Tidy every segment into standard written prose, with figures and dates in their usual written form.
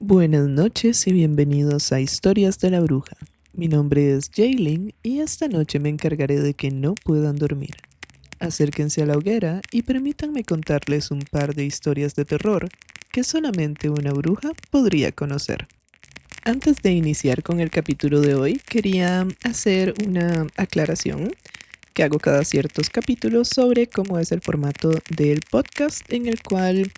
Buenas noches y bienvenidos a Historias de la Bruja. Mi nombre es Jaylin y esta noche me encargaré de que no puedan dormir. Acérquense a la hoguera y permítanme contarles un par de historias de terror que solamente una bruja podría conocer. Antes de iniciar con el capítulo de hoy, quería hacer una aclaración que hago cada ciertos capítulos sobre cómo es el formato del podcast en el cual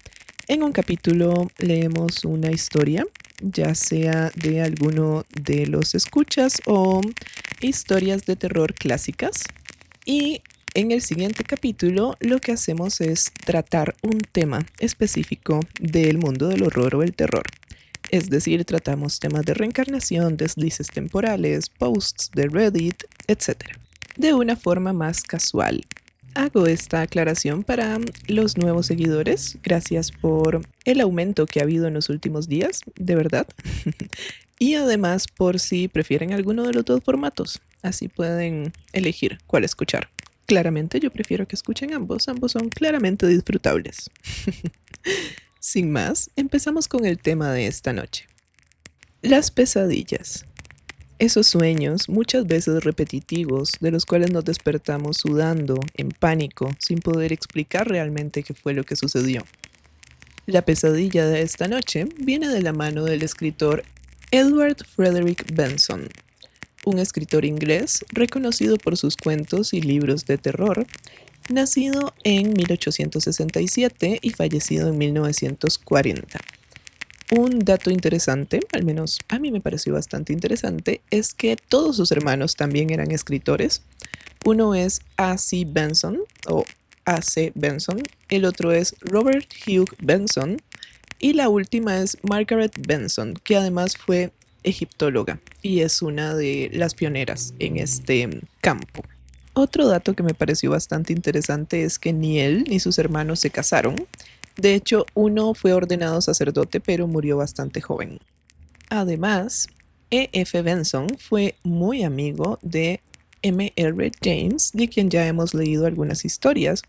en un capítulo leemos una historia, ya sea de alguno de los escuchas o historias de terror clásicas. Y en el siguiente capítulo lo que hacemos es tratar un tema específico del mundo del horror o el terror. Es decir, tratamos temas de reencarnación, deslices temporales, posts de Reddit, etc. De una forma más casual. Hago esta aclaración para los nuevos seguidores. Gracias por el aumento que ha habido en los últimos días, de verdad. Y además por si prefieren alguno de los dos formatos. Así pueden elegir cuál escuchar. Claramente yo prefiero que escuchen ambos. Ambos son claramente disfrutables. Sin más, empezamos con el tema de esta noche. Las pesadillas. Esos sueños, muchas veces repetitivos, de los cuales nos despertamos sudando, en pánico, sin poder explicar realmente qué fue lo que sucedió. La pesadilla de esta noche viene de la mano del escritor Edward Frederick Benson, un escritor inglés reconocido por sus cuentos y libros de terror, nacido en 1867 y fallecido en 1940. Un dato interesante, al menos a mí me pareció bastante interesante, es que todos sus hermanos también eran escritores. Uno es A.C. Benson o A.C. Benson, el otro es Robert Hugh Benson y la última es Margaret Benson, que además fue egiptóloga y es una de las pioneras en este campo. Otro dato que me pareció bastante interesante es que ni él ni sus hermanos se casaron. De hecho, uno fue ordenado sacerdote, pero murió bastante joven. Además, E.F. Benson fue muy amigo de M.R. James, de quien ya hemos leído algunas historias.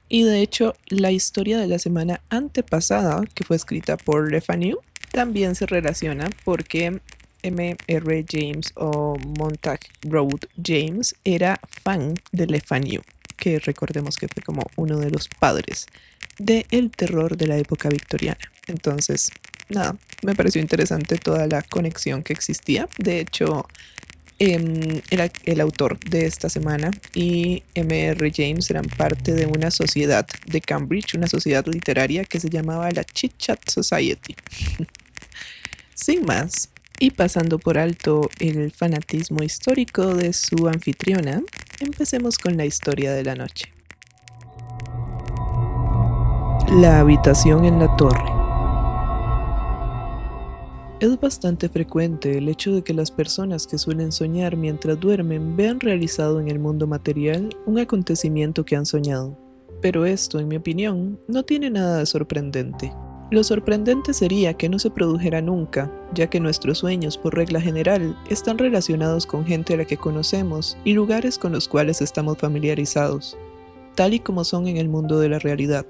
Y de hecho, la historia de la semana antepasada, que fue escrita por Le Fanu, también se relaciona porque M.R. James o Montague Road James era fan de Le Fanu, que recordemos que fue como uno de los padres del terror de la época victoriana. Entonces, nada, me pareció interesante toda la conexión que existía. De hecho, el autor de esta semana y M.R. James eran parte de una sociedad de Cambridge, una sociedad literaria que se llamaba la Chit Chat Society. Sin más, y pasando por alto el fanatismo histórico de su anfitriona, empecemos con la historia de la noche. La habitación en la torre. Es bastante frecuente el hecho de que las personas que suelen soñar mientras duermen vean realizado en el mundo material un acontecimiento que han soñado. Pero esto, en mi opinión, no tiene nada de sorprendente. Lo sorprendente sería que no se produjera nunca, ya que nuestros sueños, por regla general, están relacionados con gente a la que conocemos y lugares con los cuales estamos familiarizados, tal y como son en el mundo de la realidad.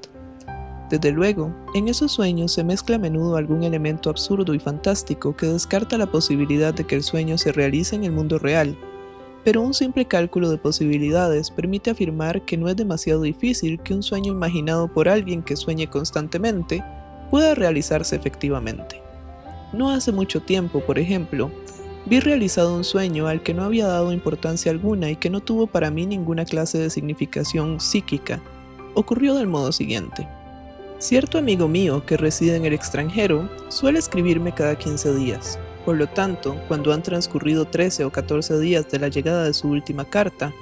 Desde luego, en esos sueños se mezcla a menudo algún elemento absurdo y fantástico que descarta la posibilidad de que el sueño se realice en el mundo real, pero un simple cálculo de posibilidades permite afirmar que no es demasiado difícil que un sueño imaginado por alguien que sueñe constantemente pueda realizarse efectivamente. No hace mucho tiempo, por ejemplo, vi realizado un sueño al que no había dado importancia alguna y que no tuvo para mí ninguna clase de significación psíquica. Ocurrió del modo siguiente. Cierto amigo mío que reside en el extranjero suele escribirme cada 15 días. Por lo tanto, cuando han transcurrido 13 o 14 días de la llegada de su última carta,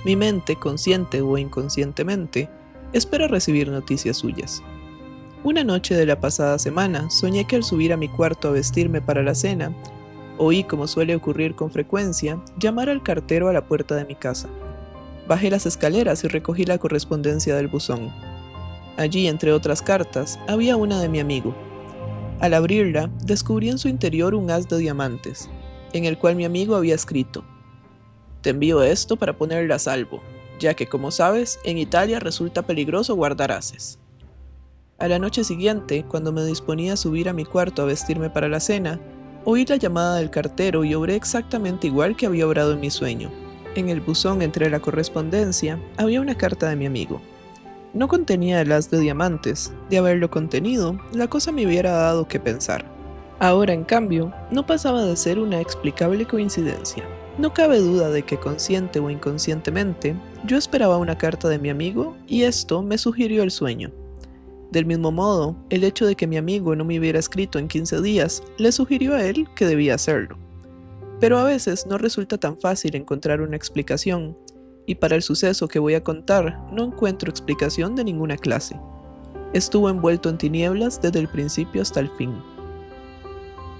mi mente, consciente o inconscientemente, espera recibir noticias suyas. Una noche de la pasada semana soñé que al subir a mi cuarto a vestirme para la cena, oí, como suele ocurrir con frecuencia, llamar al cartero a la puerta de mi casa. Bajé las escaleras y recogí la correspondencia del buzón. Allí, entre otras cartas, había una de mi amigo. Al abrirla, descubrí en su interior un haz de diamantes, en el cual mi amigo había escrito: «Te envío esto para ponerla a salvo, ya que, como sabes, en Italia resulta peligroso guardar haces». A la noche siguiente, cuando me disponía a subir a mi cuarto a vestirme para la cena, oí la llamada del cartero y obré exactamente igual que había obrado en mi sueño. En el buzón entre la correspondencia había una carta de mi amigo. No contenía el haz de diamantes. De haberlo contenido, la cosa me hubiera dado que pensar. Ahora, en cambio, no pasaba de ser una explicable coincidencia. No cabe duda de que consciente o inconscientemente, yo esperaba una carta de mi amigo y esto me sugirió el sueño. Del mismo modo, el hecho de que mi amigo no me hubiera escrito en 15 días le sugirió a él que debía hacerlo. Pero a veces no resulta tan fácil encontrar una explicación, y para el suceso que voy a contar no encuentro explicación de ninguna clase. Estuvo envuelto en tinieblas desde el principio hasta el fin.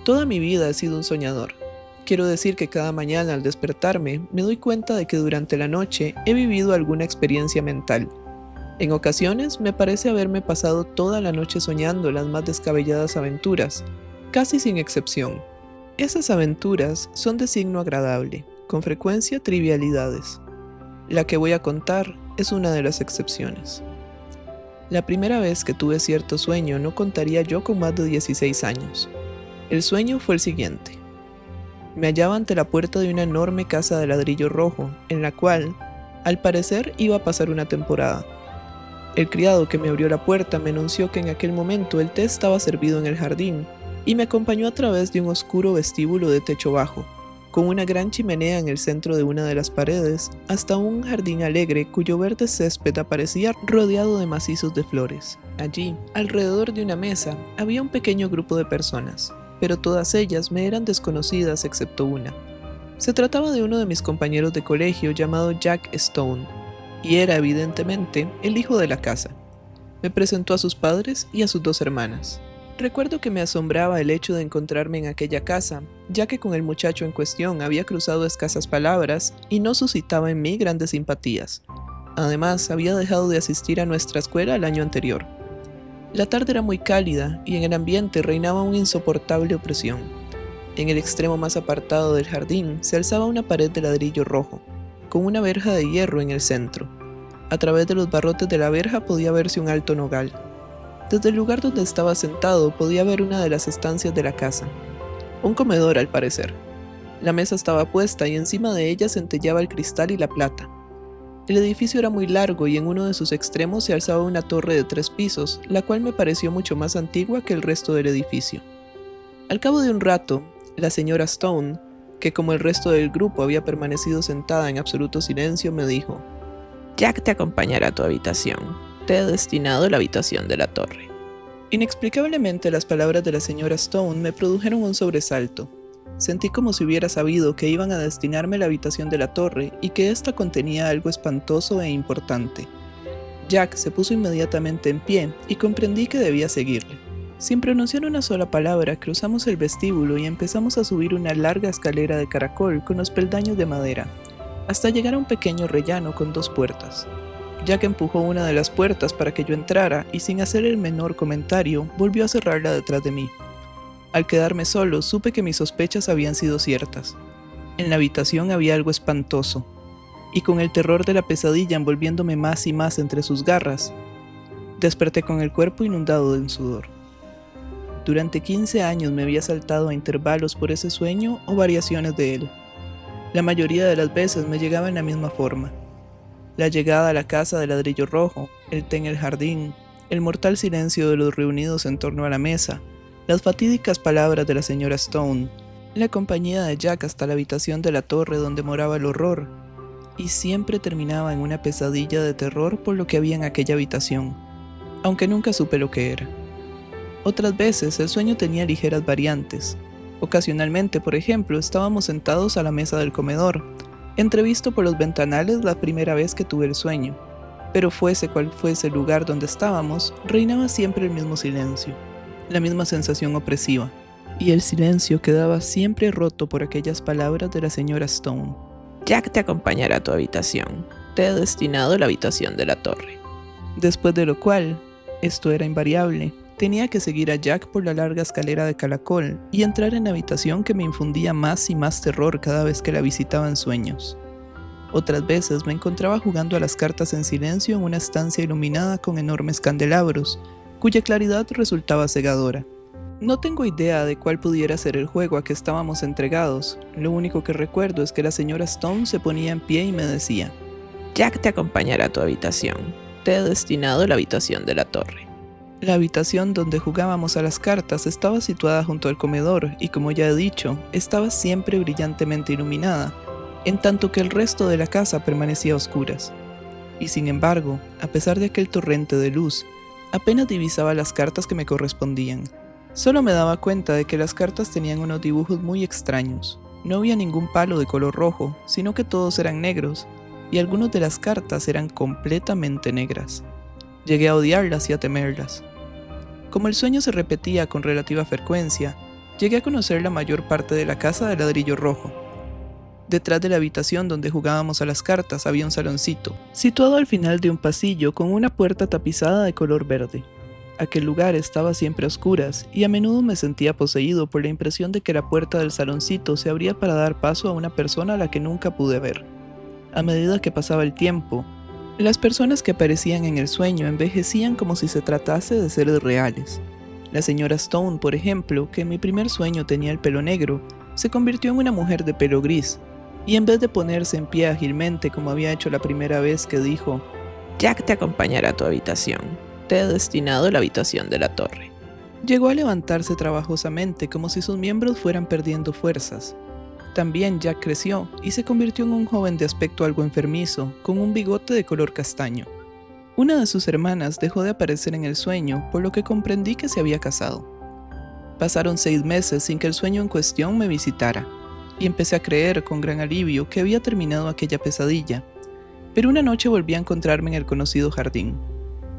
Toda mi vida he sido un soñador. Quiero decir que cada mañana al despertarme me doy cuenta de que durante la noche he vivido alguna experiencia mental. En ocasiones me parece haberme pasado toda la noche soñando las más descabelladas aventuras, casi sin excepción. Esas aventuras son de signo agradable, con frecuencia trivialidades. La que voy a contar es una de las excepciones. La primera vez que tuve cierto sueño no contaría yo con más de 16 años. El sueño fue el siguiente. Me hallaba ante la puerta de una enorme casa de ladrillo rojo, en la cual, al parecer, iba a pasar una temporada. El criado que me abrió la puerta me anunció que en aquel momento el té estaba servido en el jardín y me acompañó a través de un oscuro vestíbulo de techo bajo, con una gran chimenea en el centro de una de las paredes, hasta un jardín alegre cuyo verde césped aparecía rodeado de macizos de flores. Allí, alrededor de una mesa, había un pequeño grupo de personas, pero todas ellas me eran desconocidas excepto una. Se trataba de uno de mis compañeros de colegio llamado Jack Stone, y era evidentemente el hijo de la casa. Me presentó a sus padres y a sus 2 hermanas. Recuerdo que me asombraba el hecho de encontrarme en aquella casa, ya que con el muchacho en cuestión había cruzado escasas palabras y no suscitaba en mí grandes simpatías. Además, había dejado de asistir a nuestra escuela el año anterior. La tarde era muy cálida y en el ambiente reinaba una insoportable opresión. En el extremo más apartado del jardín se alzaba una pared de ladrillo rojo, con una verja de hierro en el centro. A través de los barrotes de la verja podía verse un alto nogal. Desde el lugar donde estaba sentado podía ver una de las estancias de la casa. Un comedor, al parecer. La mesa estaba puesta y encima de ella centelleaba el cristal y la plata. El edificio era muy largo y en uno de sus extremos se alzaba una torre de 3 pisos, la cual me pareció mucho más antigua que el resto del edificio. Al cabo de un rato, la señora Stone, que como el resto del grupo había permanecido sentada en absoluto silencio, me dijo: «Jack te acompañará a tu habitación. Te he destinado la habitación de la torre». Inexplicablemente las palabras de la señora Stone me produjeron un sobresalto. Sentí como si hubiera sabido que iban a destinarme la habitación de la torre y que ésta contenía algo espantoso e importante. Jack se puso inmediatamente en pie y comprendí que debía seguirle. Sin pronunciar una sola palabra, cruzamos el vestíbulo y empezamos a subir una larga escalera de caracol con los peldaños de madera, hasta llegar a un pequeño rellano con 2 puertas. Jack empujó una de las puertas para que yo entrara y sin hacer el menor comentario, volvió a cerrarla detrás de mí. Al quedarme solo, supe que mis sospechas habían sido ciertas. En la habitación había algo espantoso, y con el terror de la pesadilla envolviéndome más y más entre sus garras, desperté con el cuerpo inundado de sudor. Durante 15 años me había saltado a intervalos por ese sueño o variaciones de él. La mayoría de las veces me llegaba en la misma forma. La llegada a la casa de ladrillo rojo, el té en el jardín, el mortal silencio de los reunidos en torno a la mesa, las fatídicas palabras de la señora Stone, la compañía de Jack hasta la habitación de la torre donde moraba el horror, y siempre terminaba en una pesadilla de terror por lo que había en aquella habitación, aunque nunca supe lo que era. Otras veces el sueño tenía ligeras variantes. Ocasionalmente, por ejemplo, estábamos sentados a la mesa del comedor, entrevisto por los ventanales la primera vez que tuve el sueño, pero fuese cual fuese el lugar donde estábamos, reinaba siempre el mismo silencio, la misma sensación opresiva, y el silencio quedaba siempre roto por aquellas palabras de la señora Stone. «Jack te acompañará a tu habitación. Te he destinado la habitación de la torre». Después de lo cual, esto era invariable, tenía que seguir a Jack por la larga escalera de caracol y entrar en la habitación que me infundía más y más terror cada vez que la visitaba en sueños. Otras veces me encontraba jugando a las cartas en silencio en una estancia iluminada con enormes candelabros, cuya claridad resultaba cegadora. No tengo idea de cuál pudiera ser el juego a que estábamos entregados. Lo único que recuerdo es que la señora Stone se ponía en pie y me decía: Jack te acompañará a tu habitación. Te he destinado la habitación de la torre. La habitación donde jugábamos a las cartas estaba situada junto al comedor y, como ya he dicho, estaba siempre brillantemente iluminada, en tanto que el resto de la casa permanecía a oscuras. Y sin embargo, a pesar de aquel torrente de luz, apenas divisaba las cartas que me correspondían. Solo me daba cuenta de que las cartas tenían unos dibujos muy extraños. No había ningún palo de color rojo, sino que todos eran negros, y algunas de las cartas eran completamente negras. Llegué a odiarlas y a temerlas. Como el sueño se repetía con relativa frecuencia, llegué a conocer la mayor parte de la casa de ladrillo rojo. Detrás de la habitación donde jugábamos a las cartas había un saloncito, situado al final de un pasillo con una puerta tapizada de color verde. Aquel lugar estaba siempre a oscuras y a menudo me sentía poseído por la impresión de que la puerta del saloncito se abría para dar paso a una persona a la que nunca pude ver. A medida que pasaba el tiempo, las personas que aparecían en el sueño envejecían como si se tratase de seres reales. La señora Stone, por ejemplo, que en mi primer sueño tenía el pelo negro, se convirtió en una mujer de pelo gris, y en vez de ponerse en pie ágilmente como había hecho la primera vez que dijo: Jack te acompañará a tu habitación. Te he destinado la habitación de la torre. llegó a levantarse trabajosamente como si sus miembros fueran perdiendo fuerzas. También Jack creció y se convirtió en un joven de aspecto algo enfermizo, con un bigote de color castaño. Una de sus hermanas dejó de aparecer en el sueño, por lo que comprendí que se había casado. Pasaron 6 meses sin que el sueño en cuestión me visitara, y empecé a creer con gran alivio que había terminado aquella pesadilla. Pero una noche volví a encontrarme en el conocido jardín.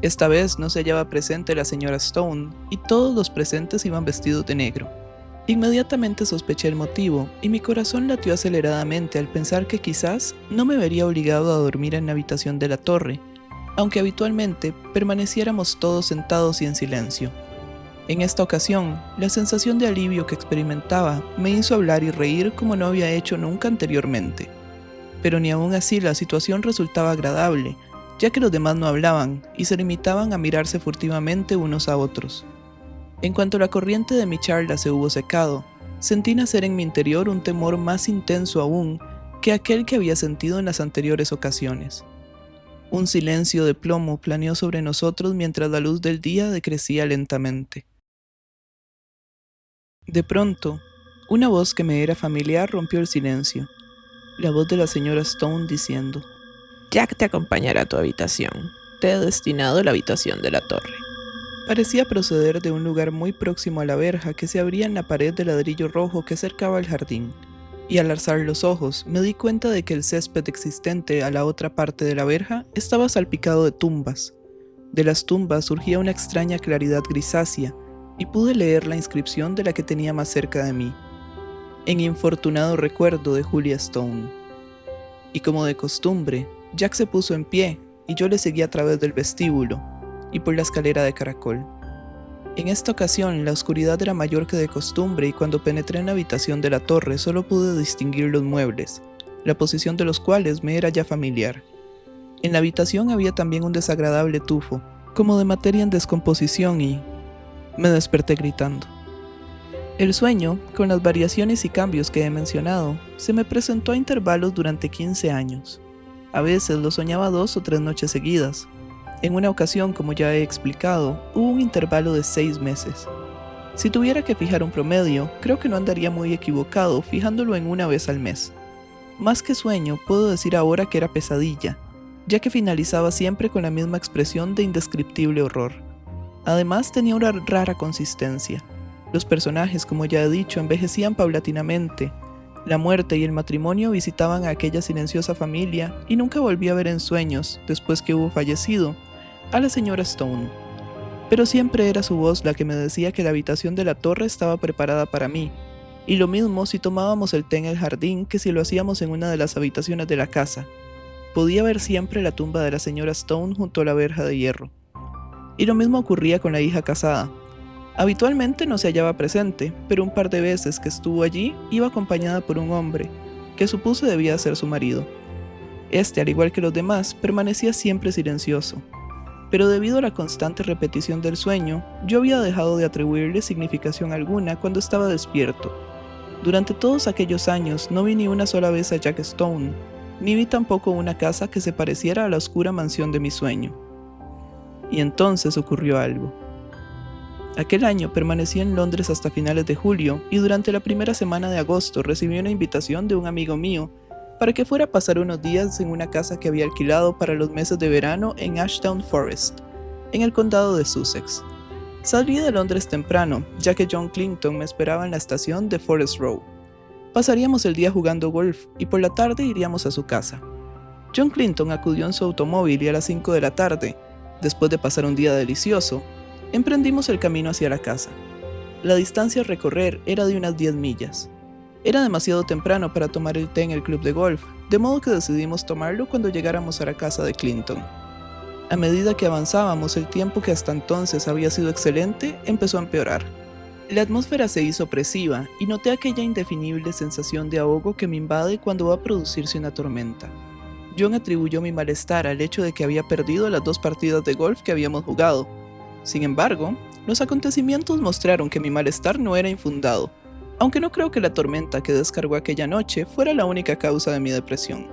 Esta vez no se hallaba presente la señora Stone, y todos los presentes iban vestidos de negro. Inmediatamente sospeché el motivo, y mi corazón latió aceleradamente al pensar que quizás no me vería obligado a dormir en la habitación de la torre, aunque habitualmente permaneciéramos todos sentados y en silencio. En esta ocasión, la sensación de alivio que experimentaba me hizo hablar y reír como no había hecho nunca anteriormente. Pero ni aún así la situación resultaba agradable, ya que los demás no hablaban y se limitaban a mirarse furtivamente unos a otros. En cuanto la corriente de mi charla se hubo secado, sentí nacer en mi interior un temor más intenso aún que aquel que había sentido en las anteriores ocasiones. Un silencio de plomo planeó sobre nosotros mientras la luz del día decrecía lentamente. De pronto, una voz que me era familiar rompió el silencio, la voz de la señora Stone diciendo: Jack te acompañará a tu habitación. Te he destinado la habitación de la torre. Parecía proceder de un lugar muy próximo a la verja que se abría en la pared de ladrillo rojo que cercaba el jardín, y al alzar los ojos me di cuenta de que el césped existente a la otra parte de la verja estaba salpicado de tumbas. De las tumbas surgía una extraña claridad grisácea, y pude leer la inscripción de la que tenía más cerca de mí: en infortunado recuerdo de Julia Stone. Y como de costumbre, Jack se puso en pie, y yo le seguí a través del vestíbulo y por la escalera de caracol. En esta ocasión la oscuridad era mayor que de costumbre, y cuando penetré en la habitación de la torre solo pude distinguir los muebles, la posición de los cuales me era ya familiar. En la habitación había también un desagradable tufo, como de materia en descomposición, y me desperté gritando. El sueño, con las variaciones y cambios que he mencionado, se me presentó a intervalos durante 15 años. A veces lo soñaba 2 o 3 noches seguidas. En una ocasión, como ya he explicado, hubo un intervalo de 6 meses. Si tuviera que fijar un promedio, creo que no andaría muy equivocado fijándolo en una vez al mes. Más que sueño, puedo decir ahora que era pesadilla, ya que finalizaba siempre con la misma expresión de indescriptible horror. Además, tenía una rara consistencia. Los personajes, como ya he dicho, envejecían paulatinamente. La muerte y el matrimonio visitaban a aquella silenciosa familia, y nunca volví a ver en sueños, después que hubo fallecido, a la señora Stone. Pero siempre era su voz la que me decía que la habitación de la torre estaba preparada para mí, y lo mismo si tomábamos el té en el jardín que si lo hacíamos en una de las habitaciones de la casa. Podía ver siempre la tumba de la señora Stone junto a la verja de hierro. Y lo mismo ocurría con la hija casada. Habitualmente no se hallaba presente, pero un par de veces que estuvo allí iba acompañada por un hombre, que supuse debía ser su marido. Este, al igual que los demás, permanecía siempre silencioso. pero debido a la constante repetición del sueño, yo había dejado de atribuirle significación alguna cuando estaba despierto. Durante todos aquellos años no vi ni una sola vez a Jack Stone, ni vi tampoco una casa que se pareciera a la oscura mansión de mi sueño. Y entonces ocurrió algo. Aquel año permanecí en Londres hasta finales de julio y durante la primera semana de agosto recibí una invitación de un amigo mío para que fuera a pasar unos días en una casa que había alquilado para los meses de verano en Ashdown Forest, en el condado de Sussex. Salí de Londres temprano, ya que John Clinton me esperaba en la estación de Forest Row. Pasaríamos el día jugando golf y por la tarde iríamos a su casa. John Clinton acudió en su automóvil y a las 5 de la tarde, después de pasar un día delicioso, emprendimos el camino hacia la casa. La distancia a recorrer era de unas 10 millas. Era demasiado temprano para tomar el té en el club de golf, de modo que decidimos tomarlo cuando llegáramos a la casa de Clinton. A medida que avanzábamos, el tiempo que hasta entonces había sido excelente empezó a empeorar. La atmósfera se hizo opresiva y noté aquella indefinible sensación de ahogo que me invade cuando va a producirse una tormenta. John atribuyó mi malestar al hecho de que había perdido las 2 partidas de golf que habíamos jugado. Sin embargo, los acontecimientos mostraron que mi malestar no era infundado, aunque no creo que la tormenta que descargó aquella noche fuera la única causa de mi depresión.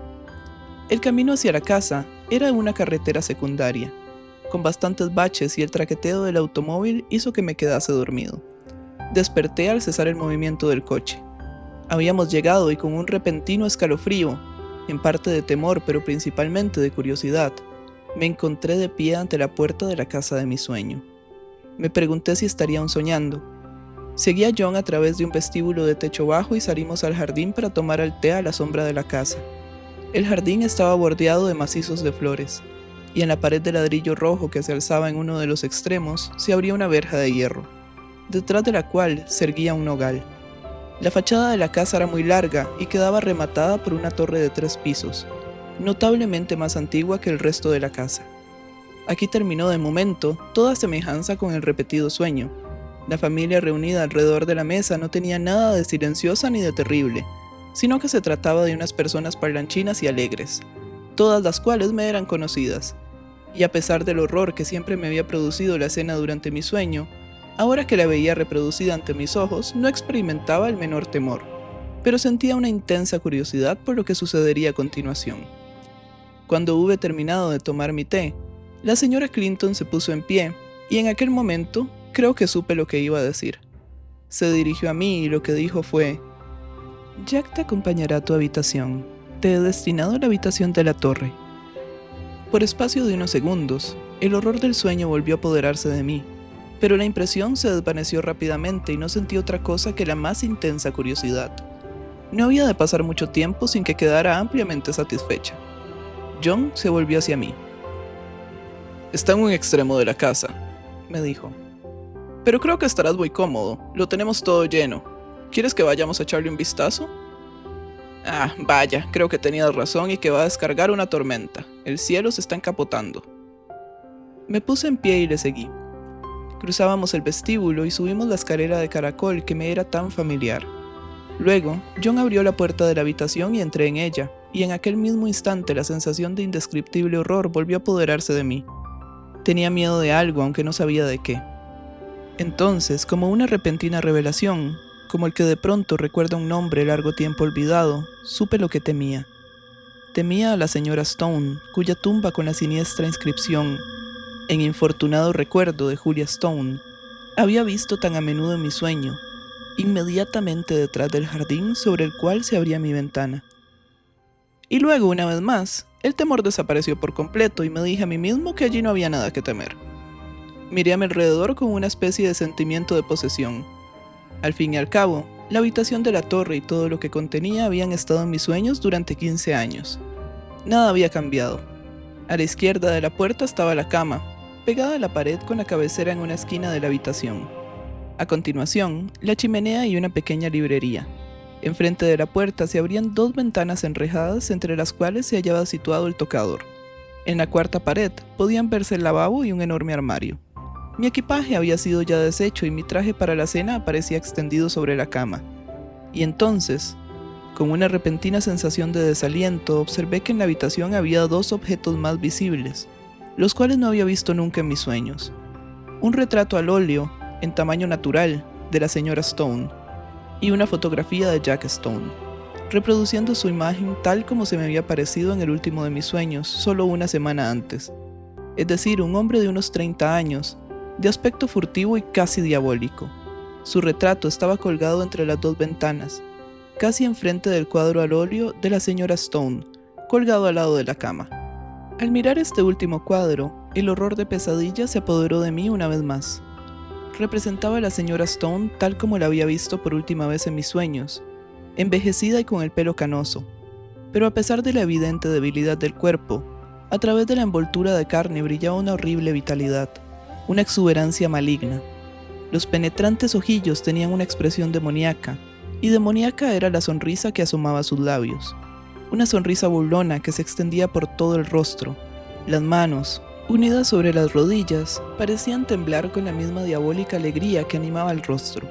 El camino hacia la casa era una carretera secundaria, con bastantes baches y el traqueteo del automóvil hizo que me quedase dormido. Desperté al cesar el movimiento del coche. Habíamos llegado y con un repentino escalofrío, en parte de temor pero principalmente de curiosidad, me encontré de pie ante la puerta de la casa de mi sueño. Me pregunté si estaría aún soñando. Seguí a John a través de un vestíbulo de techo bajo y salimos al jardín para tomar el té a la sombra de la casa. El jardín estaba bordeado de macizos de flores, y en la pared de ladrillo rojo que se alzaba en uno de los extremos se abría una verja de hierro, detrás de la cual se erguía un nogal. La fachada de la casa era muy larga y quedaba rematada por una torre de 3 pisos, notablemente más antigua que el resto de la casa. Aquí terminó de momento toda semejanza con el repetido sueño. La familia reunida alrededor de la mesa no tenía nada de silenciosa ni de terrible, sino que se trataba de unas personas parlanchinas y alegres, todas las cuales me eran conocidas, y a pesar del horror que siempre me había producido la escena durante mi sueño, ahora que la veía reproducida ante mis ojos no experimentaba el menor temor, pero sentía una intensa curiosidad por lo que sucedería a continuación. Cuando hube terminado de tomar mi té, la señora Clinton se puso en pie, y en aquel momento creo que supe lo que iba a decir. Se dirigió a mí y lo que dijo fue: «Jack te acompañará a tu habitación. Te he destinado a la habitación de la torre». Por espacio de unos segundos, el horror del sueño volvió a apoderarse de mí, pero la impresión se desvaneció rápidamente y no sentí otra cosa que la más intensa curiosidad. No había de pasar mucho tiempo sin que quedara ampliamente satisfecha. John se volvió hacia mí. «Está en un extremo de la casa», me dijo. «Pero creo que estarás muy cómodo. Lo tenemos todo lleno. ¿Quieres que vayamos a echarle un vistazo?» «Ah, vaya, creo que tenías razón y que va a descargar una tormenta. El cielo se está encapotando». Me puse en pie y le seguí. Cruzábamos el vestíbulo y subimos la escalera de caracol que me era tan familiar. Luego, John abrió la puerta de la habitación y entré en ella, y en aquel mismo instante la sensación de indescriptible horror volvió a apoderarse de mí. Tenía miedo de algo, aunque no sabía de qué. Entonces, como una repentina revelación, como el que de pronto recuerda un nombre largo tiempo olvidado, supe lo que temía. Temía a la señora Stone, cuya tumba con la siniestra inscripción, en infortunado recuerdo de Julia Stone, había visto tan a menudo en mi sueño, inmediatamente detrás del jardín sobre el cual se abría mi ventana. Y luego, una vez más, el temor desapareció por completo y me dije a mí mismo que allí no había nada que temer. Miré a mi alrededor con una especie de sentimiento de posesión. Al fin y al cabo, la habitación de la torre y todo lo que contenía habían estado en mis sueños durante 15 años. Nada había cambiado. A la izquierda de la puerta estaba la cama, pegada a la pared con la cabecera en una esquina de la habitación. A continuación, la chimenea y una pequeña librería. Enfrente de la puerta se abrían 2 ventanas enrejadas entre las cuales se hallaba situado el tocador. En la cuarta pared podían verse el lavabo y un enorme armario. Mi equipaje había sido ya deshecho y mi traje para la cena aparecía extendido sobre la cama. Y entonces, con una repentina sensación de desaliento, observé que en la habitación había 2 objetos más visibles. los cuales no había visto nunca en mis sueños. Un retrato al óleo, en tamaño natural, de la señora Stone, y una fotografía de Jack Stone, reproduciendo su imagen tal como se me había parecido en el último de mis sueños, solo una semana antes. Es decir, un hombre de unos 30 años, de aspecto furtivo y casi diabólico. Su retrato estaba colgado entre las dos ventanas, casi enfrente del cuadro al óleo de la señora Stone, colgado al lado de la cama. Al mirar este último cuadro, el horror de pesadilla se apoderó de mí una vez más. Representaba a la señora Stone tal como la había visto por última vez en mis sueños, envejecida y con el pelo canoso, pero a pesar de la evidente debilidad del cuerpo, a través de la envoltura de carne brillaba una horrible vitalidad, una exuberancia maligna. Los penetrantes ojillos tenían una expresión demoníaca, y demoníaca era la sonrisa que asomaba a sus labios. Una sonrisa burlona que se extendía por todo el rostro. Las manos, unidas sobre las rodillas, parecían temblar con la misma diabólica alegría que animaba el rostro.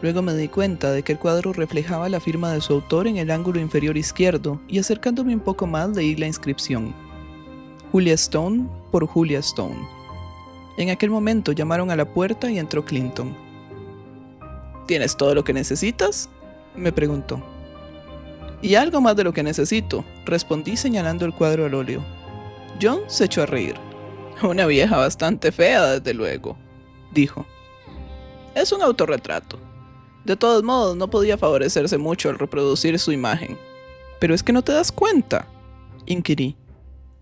Luego me di cuenta de que el cuadro reflejaba la firma de su autor en el ángulo inferior izquierdo y acercándome un poco más leí la inscripción: Julia Stone por Julia Stone. En aquel momento llamaron a la puerta y entró Clinton. ¿Tienes todo lo que necesitas?, me preguntó. Y algo más de lo que necesito, respondí señalando el cuadro al óleo. John se echó a reír. Una vieja bastante fea, desde luego, dijo. Es un autorretrato. De todos modos, no podía favorecerse mucho al reproducir su imagen. ¿Pero es que no te das cuenta?, inquirí.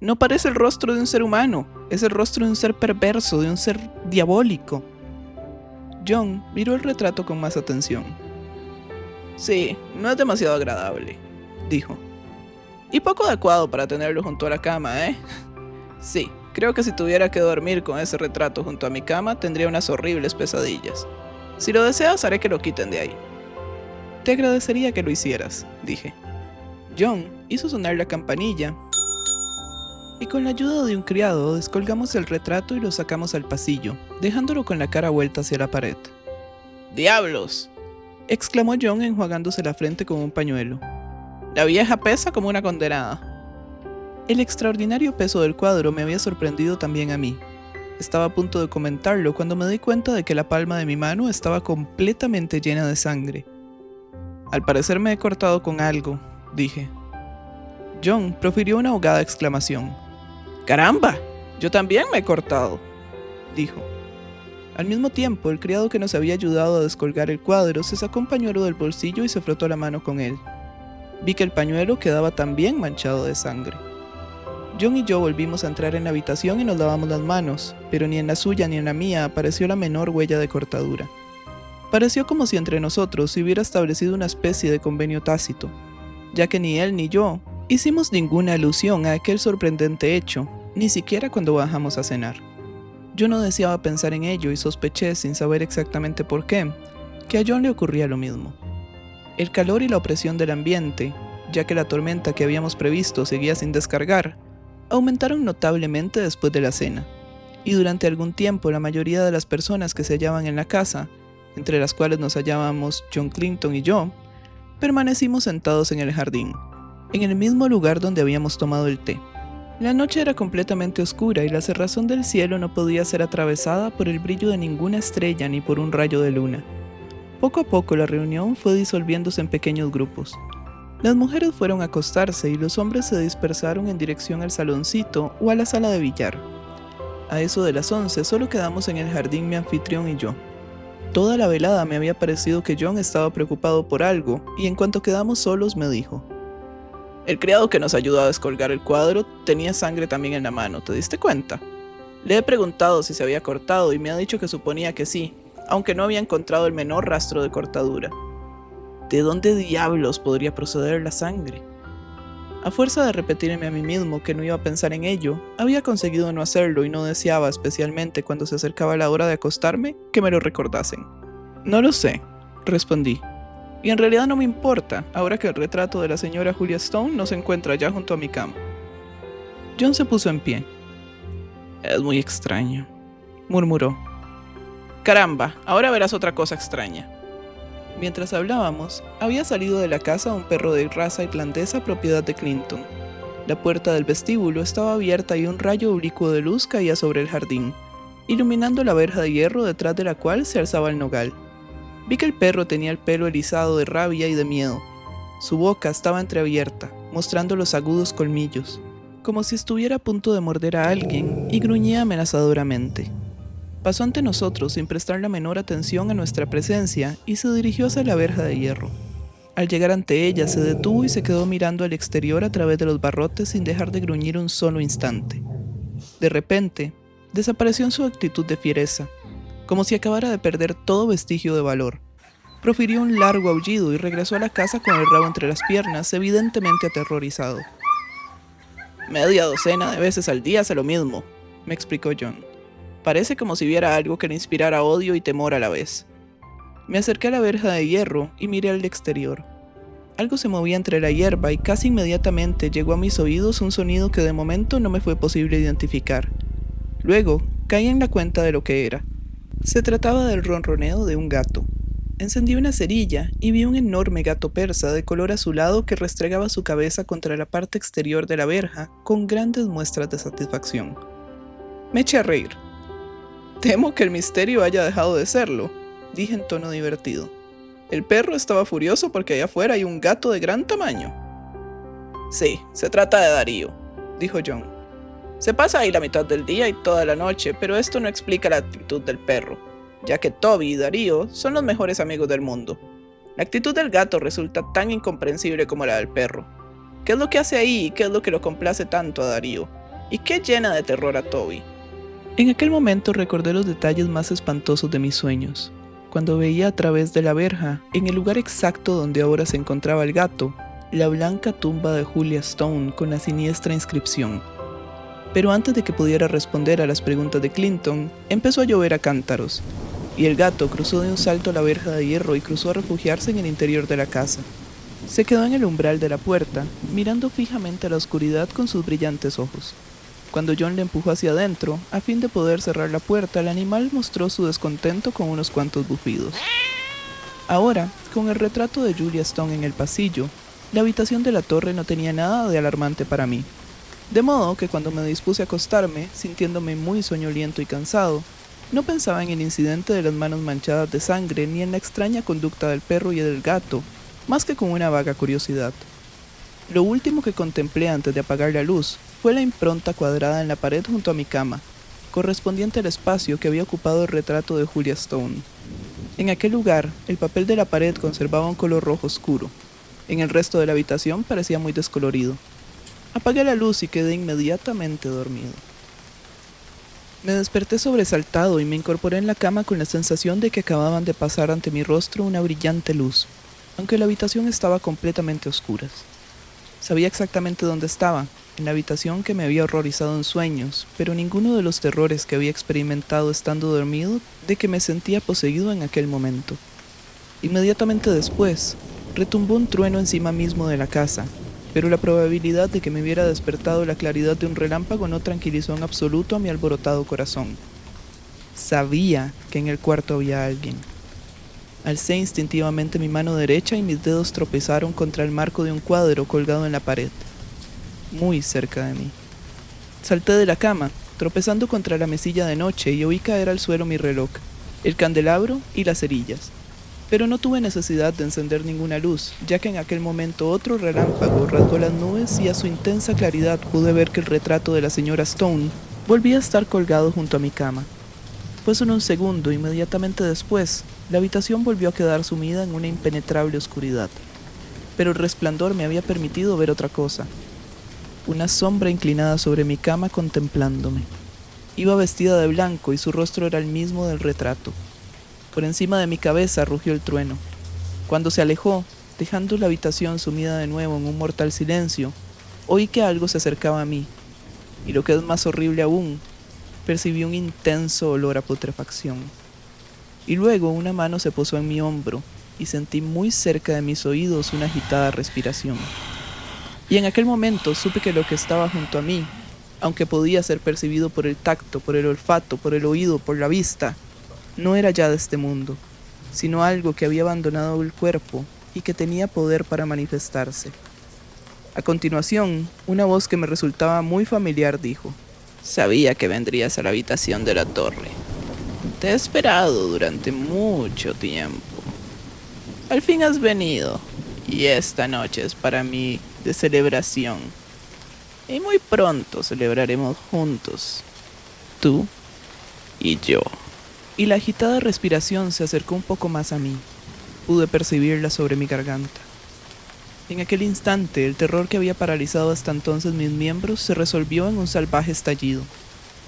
No parece el rostro de un ser humano, es el rostro de un ser perverso, de un ser diabólico. John miró el retrato con más atención. Sí, no es demasiado agradable, dijo. Y poco adecuado para tenerlo junto a la cama, ¿eh? Sí, creo que si tuviera que dormir con ese retrato junto a mi cama, tendría unas horribles pesadillas. Si lo deseas, haré que lo quiten de ahí. Te agradecería que lo hicieras, dije. John hizo sonar la campanilla, y con la ayuda de un criado descolgamos el retrato y lo sacamos al pasillo, dejándolo con la cara vuelta hacia la pared. ¡Diablos!, exclamó John enjuagándose la frente con un pañuelo. La vieja pesa como una condenada. El extraordinario peso del cuadro me había sorprendido también a mí. Estaba a punto de comentarlo cuando me di cuenta de que la palma de mi mano estaba completamente llena de sangre. Al parecer me he cortado con algo, dije. John profirió una ahogada exclamación. ¡Caramba! Yo también me he cortado, dijo. Al mismo tiempo, el criado que nos había ayudado a descolgar el cuadro se sacó un pañuelo del bolsillo y se frotó la mano con él. Vi que el pañuelo quedaba también manchado de sangre. John y yo volvimos a entrar en la habitación y nos lavamos las manos, pero ni en la suya ni en la mía apareció la menor huella de cortadura. Pareció como si entre nosotros se hubiera establecido una especie de convenio tácito, ya que ni él ni yo hicimos ninguna alusión a aquel sorprendente hecho, ni siquiera cuando bajamos a cenar. Yo no deseaba pensar en ello y sospeché, sin saber exactamente por qué, que a John le ocurría lo mismo. El calor y la opresión del ambiente, ya que la tormenta que habíamos previsto seguía sin descargar, aumentaron notablemente después de la cena, y durante algún tiempo la mayoría de las personas que se hallaban en la casa, entre las cuales nos hallábamos John Clinton y yo, permanecimos sentados en el jardín, en el mismo lugar donde habíamos tomado el té. La noche era completamente oscura y la cerrazón del cielo no podía ser atravesada por el brillo de ninguna estrella ni por un rayo de luna. Poco a poco la reunión fue disolviéndose en pequeños grupos. Las mujeres fueron a acostarse y los hombres se dispersaron en dirección al saloncito o a la sala de billar. A eso de las 11 solo quedamos en el jardín mi anfitrión y yo. Toda la velada me había parecido que John estaba preocupado por algo y en cuanto quedamos solos me dijo: El criado que nos ayudó a descolgar el cuadro tenía sangre también en la mano, ¿te diste cuenta? Le he preguntado si se había cortado y me ha dicho que suponía que sí, aunque no había encontrado el menor rastro de cortadura. ¿De dónde diablos podría proceder la sangre? A fuerza de repetirme a mí mismo que no iba a pensar en ello, había conseguido no hacerlo y no deseaba, especialmente cuando se acercaba la hora de acostarme, que me lo recordasen. No lo sé, respondí. Y en realidad no me importa, ahora que el retrato de la señora Julia Stone no se encuentra ya junto a mi cama. John se puso en pie. Es muy extraño, murmuró. Caramba, ahora verás otra cosa extraña. Mientras hablábamos, había salido de la casa un perro de raza irlandesa propiedad de Clinton. La puerta del vestíbulo estaba abierta y un rayo oblicuo de luz caía sobre el jardín, iluminando la verja de hierro detrás de la cual se alzaba el nogal. Vi que el perro tenía el pelo erizado de rabia y de miedo. Su boca estaba entreabierta, mostrando los agudos colmillos, como si estuviera a punto de morder a alguien, y gruñía amenazadoramente. Pasó ante nosotros sin prestar la menor atención a nuestra presencia y se dirigió hacia la verja de hierro. Al llegar ante ella se detuvo y se quedó mirando al exterior a través de los barrotes sin dejar de gruñir un solo instante. De repente, desapareció en su actitud de fiereza, como si acabara de perder todo vestigio de valor. Profirió un largo aullido y regresó a la casa con el rabo entre las piernas, evidentemente aterrorizado. «Media docena de veces al día hace lo mismo», me explicó John. «Parece como si viera algo que le inspirara odio y temor a la vez». Me acerqué a la verja de hierro y miré al exterior. Algo se movía entre la hierba y casi inmediatamente llegó a mis oídos un sonido que de momento no me fue posible identificar. Luego, caí en la cuenta de lo que era. Se trataba del ronroneo de un gato. Encendí una cerilla y vi un enorme gato persa de color azulado que restregaba su cabeza contra la parte exterior de la verja con grandes muestras de satisfacción. Me eché a reír. «Temo que el misterio haya dejado de serlo», dije en tono divertido. «El perro estaba furioso porque allá afuera hay un gato de gran tamaño». «Sí, se trata de Darío», dijo John. «Se pasa ahí la mitad del día y toda la noche, pero esto no explica la actitud del perro, ya que Toby y Darío son los mejores amigos del mundo. La actitud del gato resulta tan incomprensible como la del perro. ¿Qué es lo que hace ahí y qué es lo que lo complace tanto a Darío? ¿Y qué llena de terror a Toby?» En aquel momento recordé los detalles más espantosos de mis sueños, cuando veía a través de la verja, en el lugar exacto donde ahora se encontraba el gato, la blanca tumba de Julia Stone con la siniestra inscripción. Pero antes de que pudiera responder a las preguntas de Clinton, empezó a llover a cántaros, y el gato cruzó de un salto la verja de hierro y cruzó a refugiarse en el interior de la casa. Se quedó en el umbral de la puerta, mirando fijamente a la oscuridad con sus brillantes ojos. Cuando John le empujó hacia adentro, a fin de poder cerrar la puerta, el animal mostró su descontento con unos cuantos bufidos. Ahora, con el retrato de Julia Stone en el pasillo, la habitación de la torre no tenía nada de alarmante para mí. De modo que cuando me dispuse a acostarme, sintiéndome muy soñoliento y cansado, no pensaba en el incidente de las manos manchadas de sangre ni en la extraña conducta del perro y del gato, más que con una vaga curiosidad. Lo último que contemplé antes de apagar la luz fue la impronta cuadrada en la pared junto a mi cama, correspondiente al espacio que había ocupado el retrato de Julia Stone. En aquel lugar, el papel de la pared conservaba un color rojo oscuro. En el resto de la habitación parecía muy descolorido. Apagué la luz y quedé inmediatamente dormido. Me desperté sobresaltado y me incorporé en la cama con la sensación de que acababan de pasar ante mi rostro una brillante luz, aunque la habitación estaba completamente a oscuras. Sabía exactamente dónde estaba, en la habitación que me había horrorizado en sueños, pero ninguno de los terrores que había experimentado estando dormido de que me sentía poseído en aquel momento. Inmediatamente después, retumbó un trueno encima mismo de la casa, pero la probabilidad de que me hubiera despertado la claridad de un relámpago no tranquilizó en absoluto a mi alborotado corazón. Sabía que en el cuarto había alguien. Alcé instintivamente mi mano derecha y mis dedos tropezaron contra el marco de un cuadro colgado en la pared, muy cerca de mí. Salté de la cama, tropezando contra la mesilla de noche, y oí caer al suelo mi reloj, el candelabro y las cerillas. Pero no tuve necesidad de encender ninguna luz, ya que en aquel momento otro relámpago rasgó las nubes y a su intensa claridad pude ver que el retrato de la señora Stone volvía a estar colgado junto a mi cama. Fue solo un segundo, inmediatamente después, la habitación volvió a quedar sumida en una impenetrable oscuridad. Pero el resplandor me había permitido ver otra cosa. Una sombra inclinada sobre mi cama contemplándome. Iba vestida de blanco y su rostro era el mismo del retrato. Por encima de mi cabeza rugió el trueno. Cuando se alejó, dejando la habitación sumida de nuevo en un mortal silencio, oí que algo se acercaba a mí, y lo que es más horrible aún, percibí un intenso olor a putrefacción. Y luego una mano se posó en mi hombro, y sentí muy cerca de mis oídos una agitada respiración. Y en aquel momento supe que lo que estaba junto a mí, aunque podía ser percibido por el tacto, por el olfato, por el oído, por la vista, no era ya de este mundo, sino algo que había abandonado el cuerpo y que tenía poder para manifestarse. A continuación, una voz que me resultaba muy familiar dijo: Sabía que vendrías a la habitación de la torre. Te he esperado durante mucho tiempo. Al fin has venido, y esta noche es para mí de celebración. Y muy pronto celebraremos juntos, tú y yo. Y la agitada respiración se acercó un poco más a mí. Pude percibirla sobre mi garganta. En aquel instante, el terror que había paralizado hasta entonces mis miembros se resolvió en un salvaje estallido.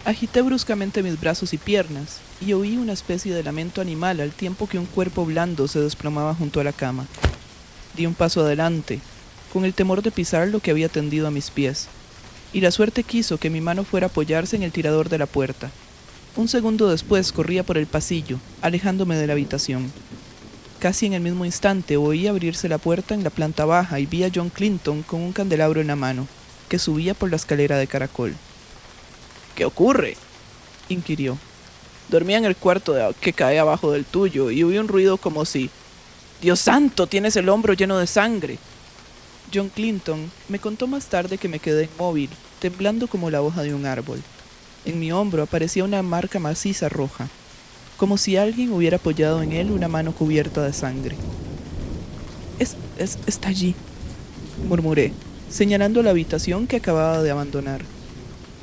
Agité bruscamente mis brazos y piernas, y oí una especie de lamento animal al tiempo que un cuerpo blando se desplomaba junto a la cama. Di un paso adelante, con el temor de pisar lo que había tendido a mis pies, y la suerte quiso que mi mano fuera a apoyarse en el tirador de la puerta. Un segundo después corría por el pasillo, alejándome de la habitación. Casi en el mismo instante oí abrirse la puerta en la planta baja y vi a John Clinton con un candelabro en la mano, que subía por la escalera de caracol. ¿Qué ocurre?, inquirió. Dormía en el cuarto que cae abajo del tuyo y oí un ruido como si... ¡Dios santo! Tienes el hombro lleno de sangre. John Clinton me contó más tarde que me quedé inmóvil, temblando como la hoja de un árbol. En mi hombro aparecía una marca maciza roja, como si alguien hubiera apoyado en él una mano cubierta de sangre. Está allí, murmuré, señalando la habitación que acababa de abandonar.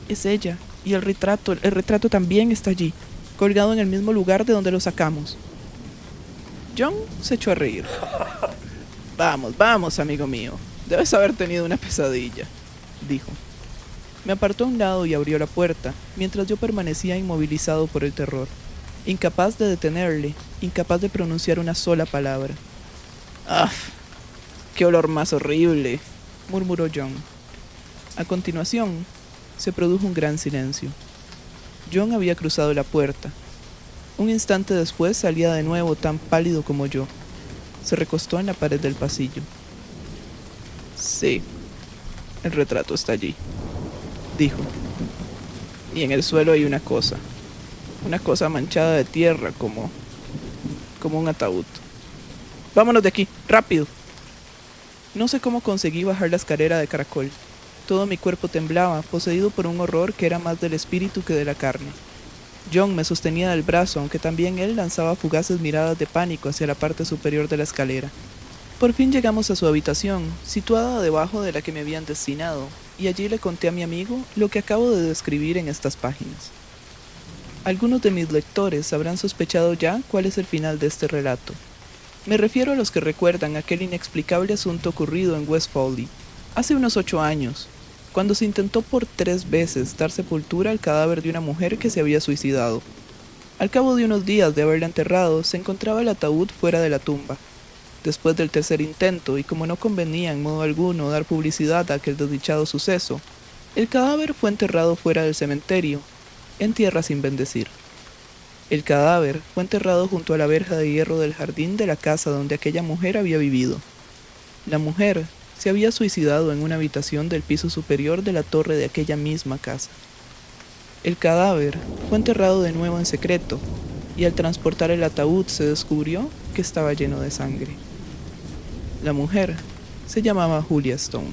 Es ella, y el retrato también está allí, colgado en el mismo lugar de donde lo sacamos. John se echó a reír. Vamos, amigo mío. Debes haber tenido una pesadilla, dijo. Me apartó a un lado y abrió la puerta, mientras yo permanecía inmovilizado por el terror, incapaz de detenerle, incapaz de pronunciar una sola palabra. ¡Ah! ¡Qué olor más horrible!, murmuró John. A continuación, se produjo un gran silencio. John había cruzado la puerta. Un instante después salía de nuevo tan pálido como yo. Se recostó en la pared del pasillo. Sí, el retrato está allí, dijo. Y en el suelo hay una cosa manchada de tierra como un ataúd. Vámonos de aquí, rápido. No sé cómo conseguí bajar la escalera de caracol. Todo mi cuerpo temblaba, poseído por un horror que era más del espíritu que de la carne. John me sostenía del brazo, aunque también él lanzaba fugaces miradas de pánico hacia la parte superior de la escalera. Por fin llegamos a su habitación, situada debajo de la que me habían destinado, y allí le conté a mi amigo lo que acabo de describir en estas páginas. Algunos de mis lectores habrán sospechado ya cuál es el final de este relato. Me refiero a los que recuerdan aquel inexplicable asunto ocurrido en West Folly, hace unos 8 años, cuando se intentó por 3 veces dar sepultura al cadáver de una mujer que se había suicidado. Al cabo de unos días de haberla enterrado, se encontraba el ataúd fuera de la tumba. Después del tercer intento, y como no convenía en modo alguno dar publicidad a aquel desdichado suceso, el cadáver fue enterrado fuera del cementerio, en tierra sin bendecir. El cadáver fue enterrado junto a la verja de hierro del jardín de la casa donde aquella mujer había vivido. La mujer se había suicidado en una habitación del piso superior de la torre de aquella misma casa. El cadáver fue enterrado de nuevo en secreto, y al transportar el ataúd se descubrió que estaba lleno de sangre. La mujer se llamaba Julia Stone.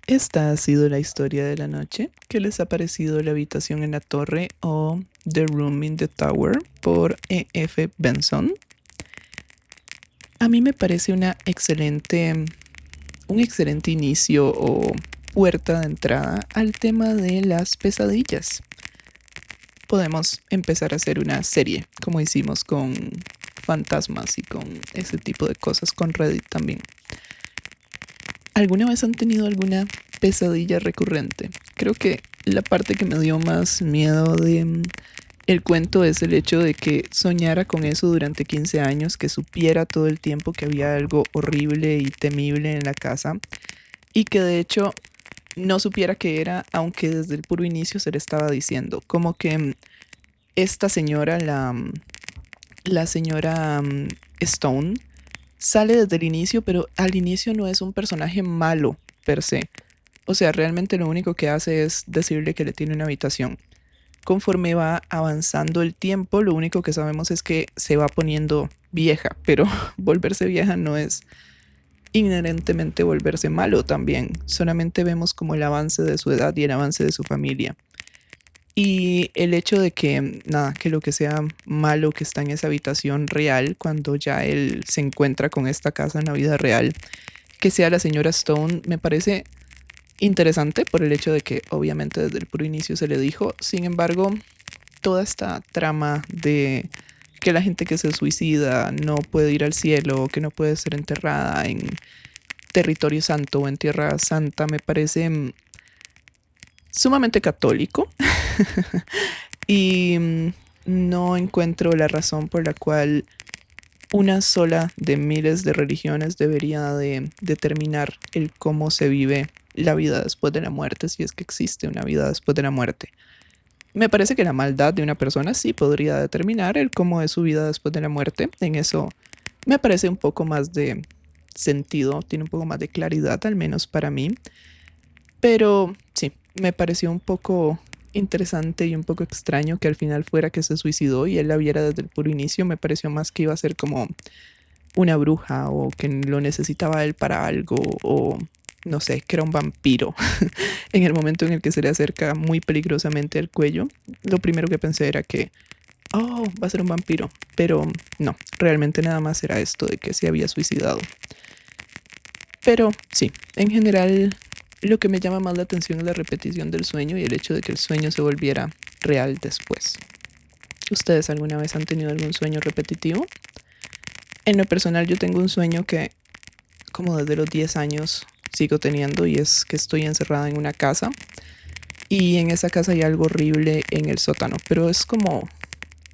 Esta ha sido la historia de la noche. ¿Qué les ha parecido La habitación en la torre o The Room in the Tower por E.F. Benson? A mí me parece un excelente inicio o puerta de entrada al tema de las pesadillas. Podemos empezar a hacer una serie, como hicimos con fantasmas y con ese tipo de cosas, con Reddit también. ¿Alguna vez han tenido alguna pesadilla recurrente? Creo que la parte que me dio más miedo de el cuento es el hecho de que soñara con eso durante 15 años, que supiera todo el tiempo que había algo horrible y temible en la casa y que de hecho no supiera qué era, aunque desde el puro inicio se le estaba diciendo. Como que esta señora, la señora Stone, sale desde el inicio, pero al inicio no es un personaje malo per se. O sea, realmente lo único que hace es decirle que le tiene una habitación. conforme va avanzando el tiempo, lo único que sabemos es que se va poniendo vieja, pero volverse vieja no es inherentemente volverse malo también. Solamente vemos como el avance de su edad y el avance de su familia. Y el hecho de que, nada, que lo que sea malo que está en esa habitación real, cuando ya él se encuentra con esta casa en la vida real, que sea la señora Stone, me parece interesante por el hecho de que obviamente desde el puro inicio se le dijo. Sin embargo, toda esta trama de que la gente que se suicida no puede ir al cielo, que no puede ser enterrada en territorio santo o en tierra santa, me parece sumamente católico. Y no encuentro la razón por la cual una sola de miles de religiones debería de determinar el cómo se vive la vida después de la muerte, si es que existe una vida después de la muerte. Me parece que la maldad de una persona sí podría determinar el cómo es su vida después de la muerte. En eso me parece un poco más de sentido, tiene un poco más de claridad, al menos para mí. Pero sí, me pareció un poco interesante y un poco extraño que al final fuera que se suicidó y él la viera desde el puro inicio. Me pareció más que iba a ser como una bruja o que lo necesitaba él para algo o no sé, que era un vampiro. En el momento en el que se le acerca muy peligrosamente al cuello, lo primero que pensé era que, oh, va a ser un vampiro. Pero no, realmente nada más era esto de que se había suicidado. Pero sí, en general lo que me llama más la atención es la repetición del sueño y el hecho de que el sueño se volviera real después. ¿Ustedes alguna vez han tenido algún sueño repetitivo? En lo personal yo tengo un sueño que como desde los 10 años sigo teniendo y es que estoy encerrada en una casa y en esa casa hay algo horrible en el sótano, pero es como,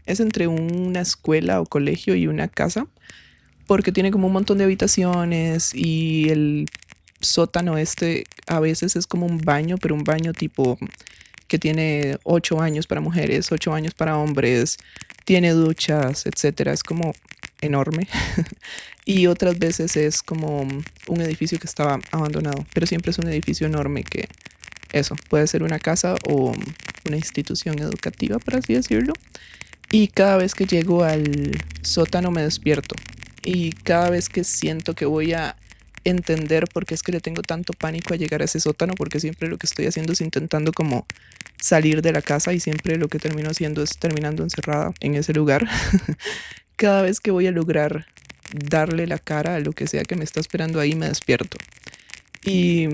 es entre una escuela o colegio y una casa porque tiene como un montón de habitaciones y el sótano este a veces es como un baño, pero un baño tipo que tiene 8 años para mujeres, 8 años para hombres, tiene duchas, etcétera. Es como enorme. Y otras veces es como un edificio que estaba abandonado, pero siempre es un edificio enorme que eso, puede ser una casa o una institución educativa, por así decirlo. Y cada vez que llego al sótano me despierto. Y cada vez que siento que voy a entender por qué es que le tengo tanto pánico a llegar a ese sótano, porque siempre lo que estoy haciendo es intentando como salir de la casa y siempre lo que termino haciendo es terminando encerrada en ese lugar. Cada vez que voy a lograr darle la cara a lo que sea que me está esperando ahí, me despierto. Y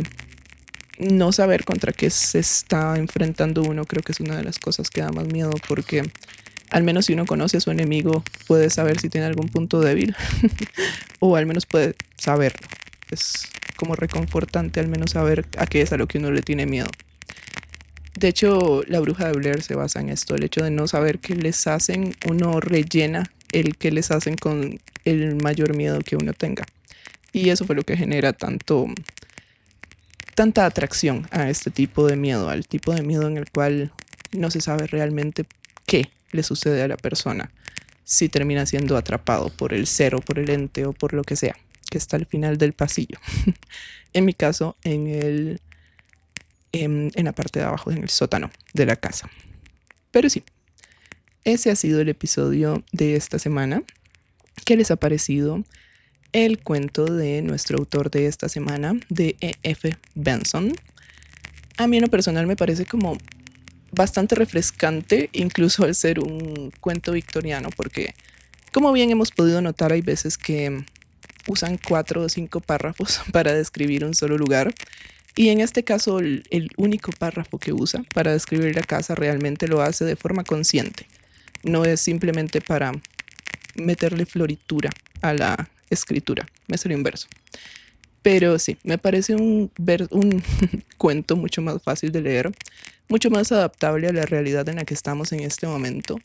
no saber contra qué se está enfrentando uno creo que es una de las cosas que da más miedo porque al menos si uno conoce a su enemigo puede saber si tiene algún punto débil o al menos puede saberlo. Es como reconfortante al menos saber a qué es a lo que uno le tiene miedo. De hecho, La Bruja de Blair se basa en esto, el hecho de no saber qué les hacen, uno rellena el que les hacen con el mayor miedo que uno tenga. Y eso fue lo que genera tanta atracción a este tipo de miedo, al tipo de miedo en el cual no se sabe realmente qué le sucede a la persona si termina siendo atrapado por el ser o por el ente o por lo que sea que está al final del pasillo. En mi caso, en la parte de abajo, en el sótano de la casa. Pero sí, ese ha sido el episodio de esta semana. ¿Qué les ha parecido el cuento de nuestro autor de esta semana, de E.F. Benson? A mí en lo personal me parece como bastante refrescante, incluso al ser un cuento victoriano, porque como bien hemos podido notar, hay veces que usan 4 o 5 párrafos para describir un solo lugar. Y en este caso, el único párrafo que usa para describir la casa realmente lo hace de forma consciente. No es simplemente para meterle floritura a la escritura. Me salió inverso. Pero sí, me parece un cuento mucho más fácil de leer, mucho más adaptable a la realidad en la que estamos en este momento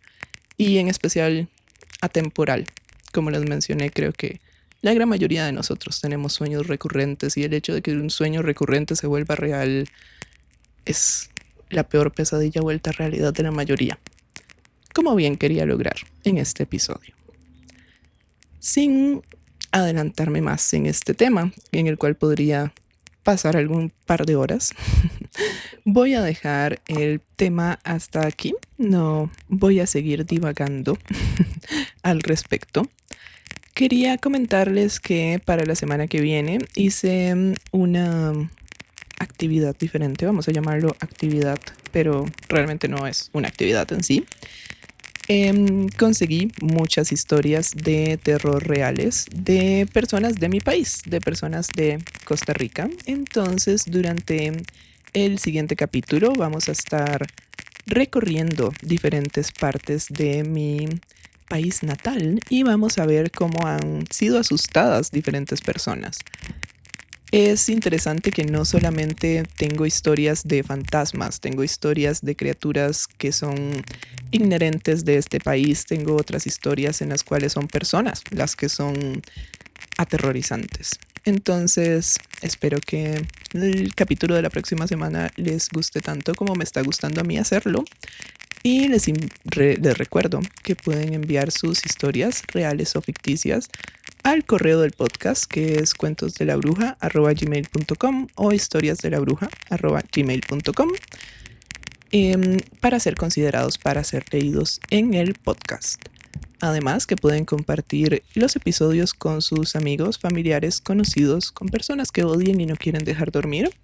y en especial atemporal. Como les mencioné, creo que la gran mayoría de nosotros tenemos sueños recurrentes y el hecho de que un sueño recurrente se vuelva real es la peor pesadilla vuelta a realidad de la mayoría. Como bien quería lograr en este episodio. Sin adelantarme más en este tema, en el cual podría pasar algún par de horas. Voy a dejar el tema hasta aquí. No voy a seguir divagando al respecto. Quería comentarles que para la semana que viene hice una actividad diferente. Vamos a llamarlo actividad, pero realmente no es una actividad en sí. Conseguí muchas historias de terror reales de personas de mi país, de personas de Costa Rica. Entonces, durante el siguiente capítulo vamos a estar recorriendo diferentes partes de mi país natal y vamos a ver cómo han sido asustadas diferentes personas. Es interesante que no solamente tengo historias de fantasmas, tengo historias de criaturas que son inherentes de este país, tengo otras historias en las cuales son personas las que son aterrorizantes. Entonces, espero que el capítulo de la próxima semana les guste tanto como me está gustando a mí hacerlo. Y les recuerdo que pueden enviar sus historias reales o ficticias al correo del podcast, que es cuentosdelabruja@gmail.com o historiasdelabruja@gmail.com, para ser considerados para ser leídos en el podcast. Además, que pueden compartir los episodios con sus amigos, familiares, conocidos, con personas que odien y no quieren dejar dormir.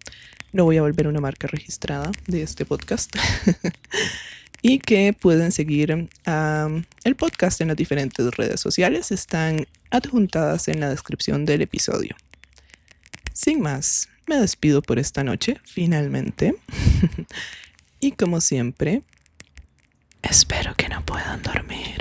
No voy a volver una marca registrada de este podcast. Y que pueden seguir el podcast en las diferentes redes sociales. Están adjuntadas en la descripción del episodio. Sin más, me despido por esta noche, finalmente. Y como siempre, espero que no puedan dormir.